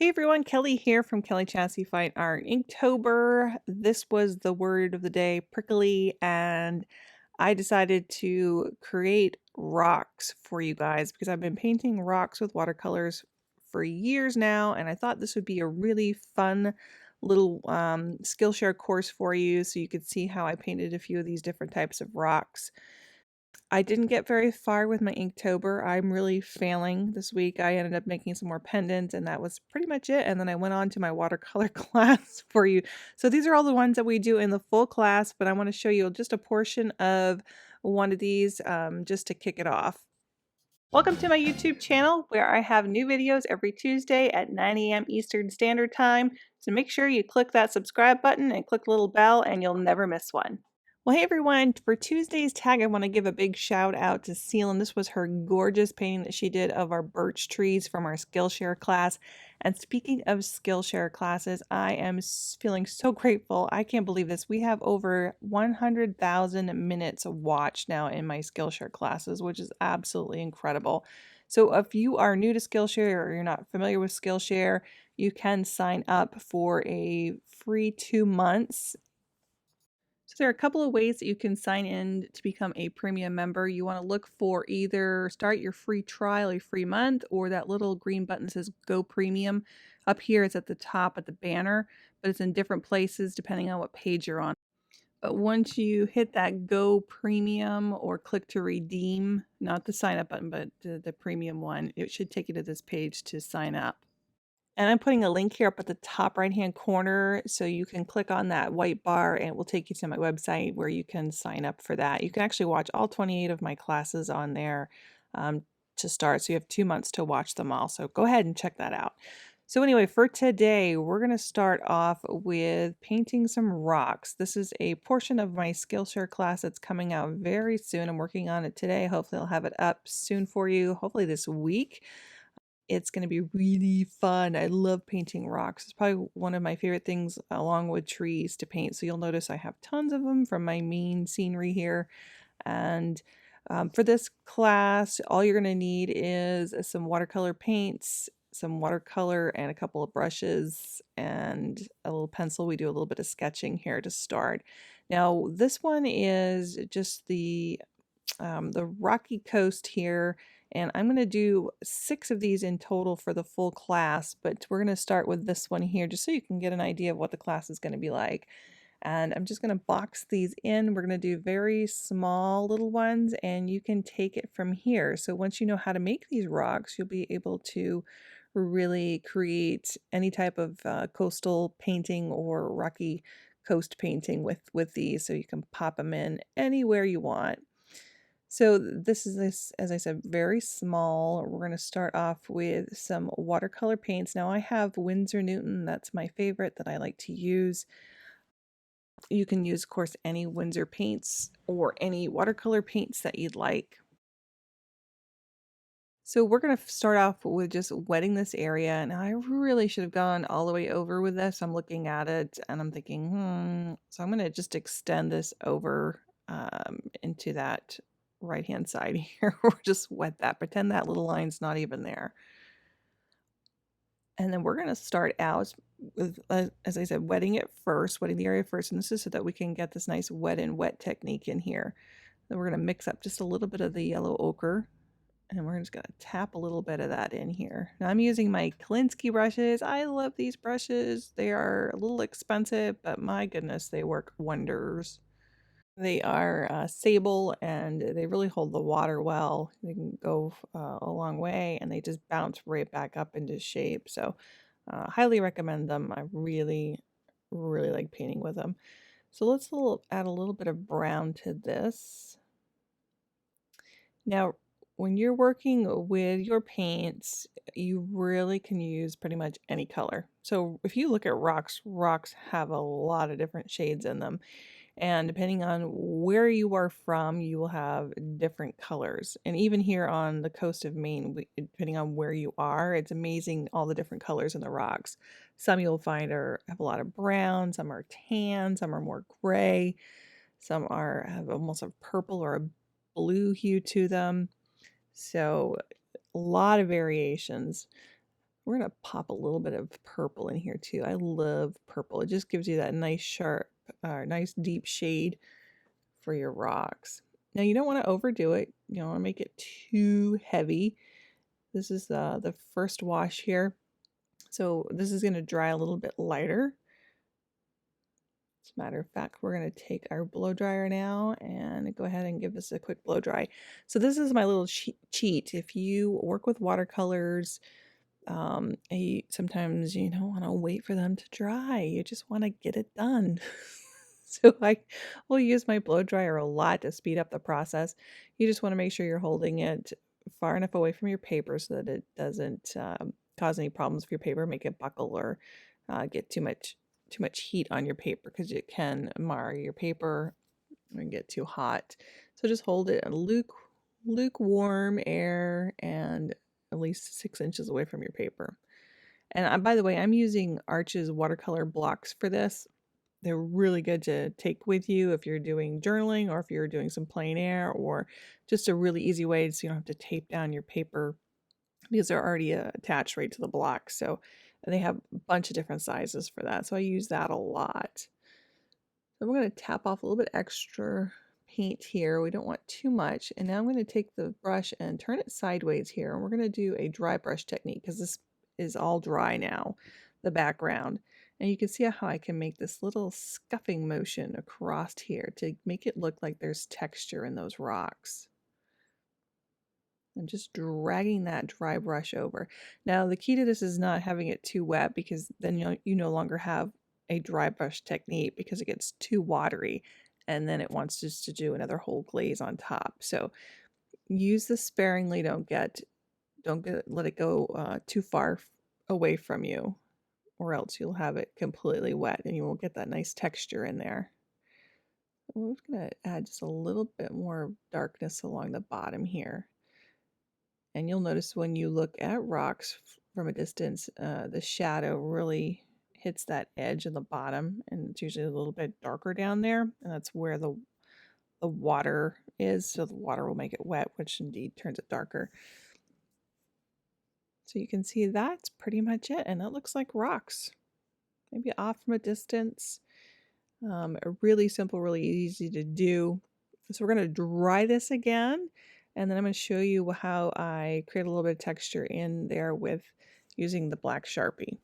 Hey everyone, Kelly here from Kellie Chasse Fine Art. Inktober. This was the word of the day, prickly, and I decided to create rocks for you guys because I've been painting rocks with watercolors for years now, and I thought this would be a really fun little Skillshare course for you so you could see how I painted a few of these different types of rocks. I didn't get very far with my Inktober. I'm really failing this week. I ended up making some more pendants, and that was pretty much it. And then I went on to my watercolor class for you. So these are all the ones that we do in the full class, but I want to show you just a portion of one of these just to kick it off. Welcome to my YouTube channel where I have new videos every Tuesday at 9 a.m. Eastern Standard Time. So make sure you click that subscribe button and click the little bell and you'll never miss one. Well, hey everyone, for Tuesday's tag, I want to give a big shout out to Celine. This was her gorgeous painting that she did of our birch trees from our Skillshare class. And speaking of Skillshare classes, I am feeling so grateful. I can't believe this. We have over 100,000 minutes watched now in my Skillshare classes, which is absolutely incredible. So if you are new to Skillshare or you're not familiar with Skillshare, you can sign up for a free 2 months. So there are a couple of ways that you can sign in to become a premium member. You want to look for either start your free trial, a free month, or that little green button that says Go Premium. Up here it's at the top at the banner, but it's in different places depending on what page you're on. But once you hit that Go Premium or click to redeem, not the sign up button, but the premium one, it should take you to this page to sign up. And I'm putting a link here up at the top right-hand corner, so you can click on that white bar and it will take you to my website where you can sign up for that. You can actually watch all 28 of my classes on there to start, so you have 2 months to watch them all. So go ahead and check that out. So anyway, for today, we're going to start off with painting some rocks. This is a portion of my Skillshare class that's coming out very soon. I'm working on it today. Hopefully I'll have it up soon for you, hopefully this week. It's gonna be really fun. I love painting rocks. It's probably one of my favorite things along with trees to paint. So you'll notice I have tons of them from my main scenery here. And for this class, all you're gonna need is some watercolor paints, some watercolor and a couple of brushes and a little pencil. We do a little bit of sketching here to start. Now, this one is just the rocky coast here, and I'm going to do 6 of these in total for the full class, but we're going to start with this one here just so you can get an idea of what the class is going to be like. And I'm just going to box these in. We're going to do very small little ones, and you can take it from here. So once you know how to make these rocks, you'll be able to really create any type of coastal painting or rocky coast painting with these, so you can pop them in anywhere you want. So this, as I said, very small. We're going to start off with some watercolor paints. Now I have Winsor Newton. That's my favorite that I like to use. You can use, of course, any Winsor paints or any watercolor paints that you'd like. So we're going to start off with just wetting this area. And I really should have gone all the way over with this. I'm looking at it and I'm thinking, So I'm going to just extend this over into that right-hand side here. Or just wet that. Pretend that little line's not even there. And then we're going to start out with, as I said, wetting it first, wetting the area first. And this is so that we can get this nice wet and wet technique in here. Then we're going to mix up just a little bit of the yellow ochre. And we're just going to tap a little bit of that in here. Now I'm using my Klinsky brushes. I love these brushes. They are a little expensive, but my goodness, they work wonders. They are sable and they really hold the water well. They can go a long way and they just bounce right back up into shape. So highly recommend them. I really, really like painting with them. So let's add a little bit of brown to this. Now, when you're working with your paints, you really can use pretty much any color. So if you look at rocks, rocks have a lot of different shades in them. And depending on where you are from, you will have different colors. And even here on the coast of Maine, depending on where you are, it's amazing all the different colors in the rocks. Some you'll find have a lot of brown, some are tan, some are more gray, some have almost a purple or a blue hue to them. So a lot of variations. We're going to pop a little bit of purple in here too. I love purple. It just gives you that nice sharp, nice deep shade for your rocks. Now you don't want to overdo it. You don't want to make it too heavy. This is the first wash here. So this is going to dry a little bit lighter. As a matter of fact, we're going to take our blow dryer now and go ahead and give this a quick blow dry. So this is my little cheat. If you work with watercolors, sometimes you don't want to wait for them to dry. You just want to get it done. So I will use my blow dryer a lot to speed up the process. You just want to make sure you're holding it far enough away from your paper so that it doesn't cause any problems with your paper, make it buckle or get too much heat on your paper, because it can mar your paper and get too hot. So just hold it in lukewarm air and at least 6 inches away from your paper. And by the way, I'm using Arch's watercolor blocks for this. They're really good to take with you if you're doing journaling or if you're doing some plein air, or just a really easy way so you don't have to tape down your paper, because they're already attached right to the block. So they have a bunch of different sizes for that. So I use that a lot. So I'm going to tap off a little bit extra paint here. We don't want too much. And now I'm going to take the brush and turn it sideways here. And we're going to do a dry brush technique, because this is all dry now, the background. And you can see how I can make this little scuffing motion across here to make it look like there's texture in those rocks. I'm just dragging that dry brush over. Now the key to this is not having it too wet, because then you no longer have a dry brush technique, because it gets too watery and then it wants just to do another whole glaze on top. So use this sparingly. Don't let it go too far away from you, or else you'll have it completely wet and you won't get that nice texture in there. We're going to add just a little bit more darkness along the bottom here. And you'll notice when you look at rocks from a distance, the shadow really hits that edge in the bottom, and it's usually a little bit darker down there, and that's where the water is, so the water will make it wet, which indeed turns it darker. So you can see that's pretty much it, and that looks like rocks. Maybe off from a distance. Really simple, really easy to do. So we're going to dry this again, and then I'm going to show you how I create a little bit of texture in there with using the black Sharpie.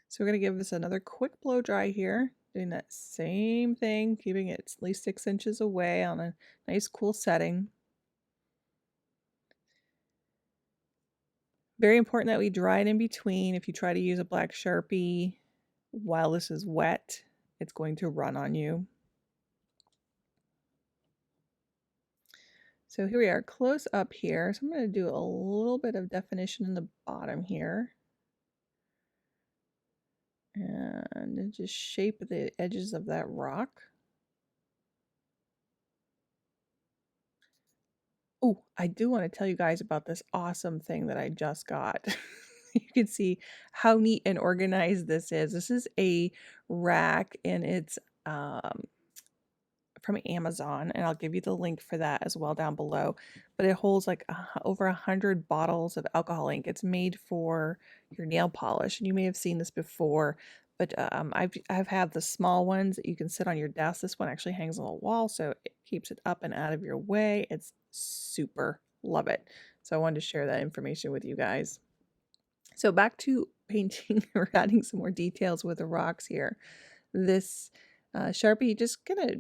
So we're going to give this another quick blow dry here, doing that same thing, keeping it at least 6 inches away on a nice cool setting. Very important that we dry it in between. If you try to use a black Sharpie while this is wet, it's going to run on you. So here we are close up here. So I'm going to do a little bit of definition in the bottom here. And just shape the edges of that rock. Oh, I do want to tell you guys about this awesome thing that I just got. You can see how neat and organized this is. This is a rack, and it's from Amazon, and I'll give you the link for that as well down below. But it holds like over 100 bottles of alcohol ink. It's made for your nail polish, and you may have seen this before. But I've had the small ones that you can sit on your desk. This one actually hangs on the wall, so it keeps it up and out of your way. It's super, love it. So I wanted to share that information with you guys. So back to painting or adding some more details with the rocks here. This Sharpie, just gonna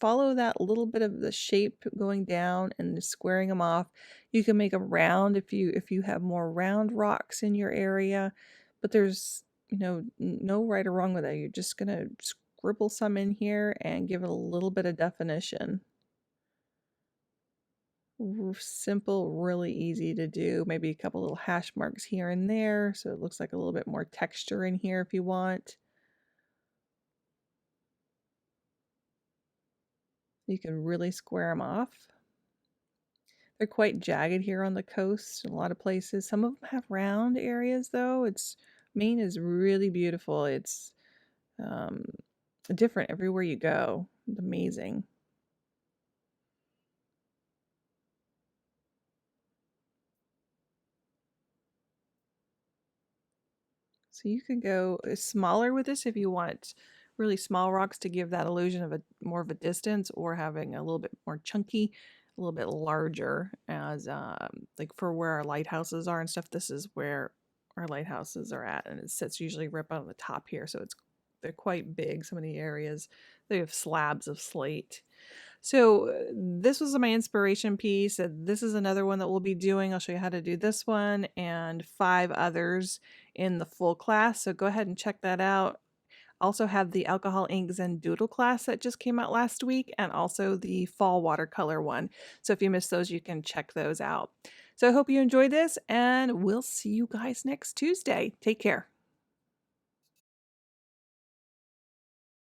follow that little bit of the shape going down and squaring them off. You can make them round if you have more round rocks in your area, but there's no right or wrong with that. You're just gonna scribble some in here and give it a little bit of definition. Simple, really easy to do. Maybe a couple little hash marks here and there, so it looks like a little bit more texture in here if you want. You can really square them off. They're quite jagged here on the coast in a lot of places. Some of them have round areas though. Maine is really beautiful. It's different everywhere you go. It's amazing. So you can go smaller with this if you want really small rocks to give that illusion of a more of a distance, or having a little bit more chunky, a little bit larger as like for where our lighthouses are and stuff. This is where our lighthouses are at, and it sits usually right on the top here, so they're quite big. Some of the areas they have slabs of slate. So this was my inspiration piece. This is another one that we'll be doing. I'll show you how to do this one and 5 others in the full class. So go ahead and check that out. Also have the alcohol inks and doodle class that just came out last week, and also the fall watercolor one. So if you missed those, you can check those out. So I hope you enjoyed this, and we'll see you guys next Tuesday. Take care.